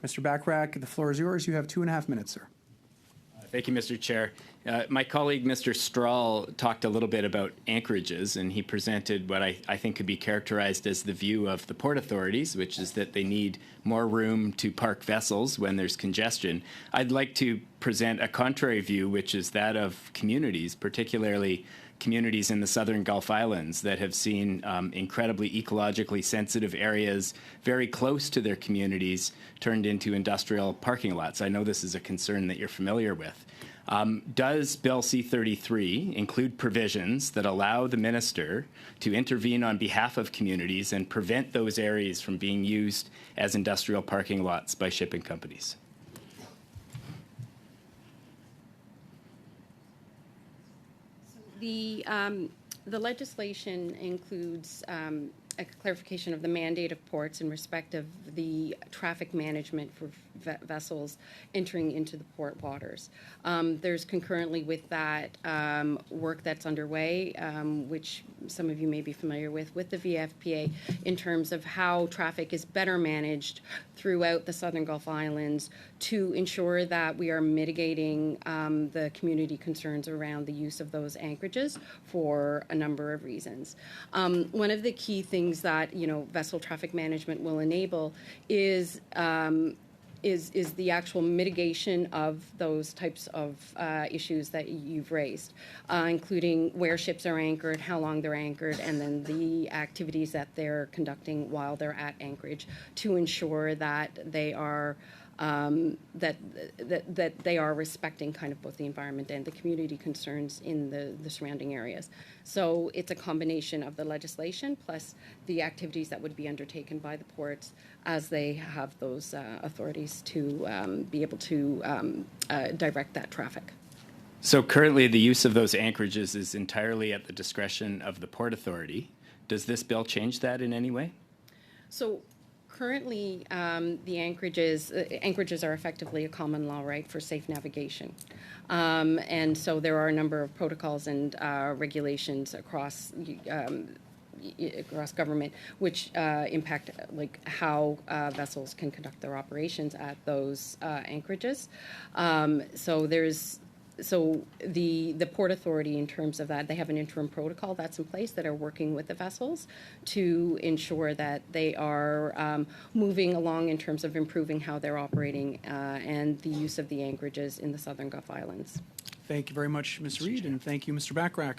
Mr. Bachrach, the floor is yours. You have 2.5 minutes, sir. Thank you, Mr. Chair. My colleague, Mr. Strahl, talked a little bit about anchorages, and he presented what I think could be characterized as the view of the port authorities, which is that they need more room to park vessels when there's congestion. I'd like to present a contrary view, which is that of communities, particularly communities in the southern Gulf Islands that have seen incredibly ecologically sensitive areas very close to their communities turned into industrial parking lots. I know this is a concern that you're familiar with. Does Bill C-33 include provisions that allow the minister to intervene on behalf of communities and prevent those areas from being used as industrial parking lots by shipping companies? The legislation includes a clarification of the mandate of ports in respect of the traffic management for vessels entering into the port waters. There's concurrently with that work that's underway, which some of you may be familiar with the VFPA, in terms of how traffic is better managed throughout the southern Gulf Islands to ensure that we are mitigating the community concerns around the use of those anchorages for a number of reasons. One of the key things that vessel traffic management will enable is the actual mitigation of those types of issues that you've raised, including where ships are anchored, how long they're anchored, and then the activities that they're conducting while they're at anchorage to ensure that they are that they are respecting kind of both the environment and the community concerns in the surrounding areas. So it's a combination of the legislation plus the activities that would be undertaken by the ports as they have those authorities to be able to direct that traffic. So currently the use of those anchorages is entirely at the discretion of the Port Authority. Does this bill change that in any way? So currently, the anchorages are effectively a common law right for safe navigation. And so there are a number of protocols and regulations across government which impact how vessels can conduct their operations at those anchorages. So the Port Authority, in terms of that, they have an interim protocol that's in place that are working with the vessels to ensure that they are moving along in terms of improving how they're operating and the use of the anchorages in the southern Gulf Islands. Thank you very much, Ms. Reid, and thank you, Mr. Bachrach.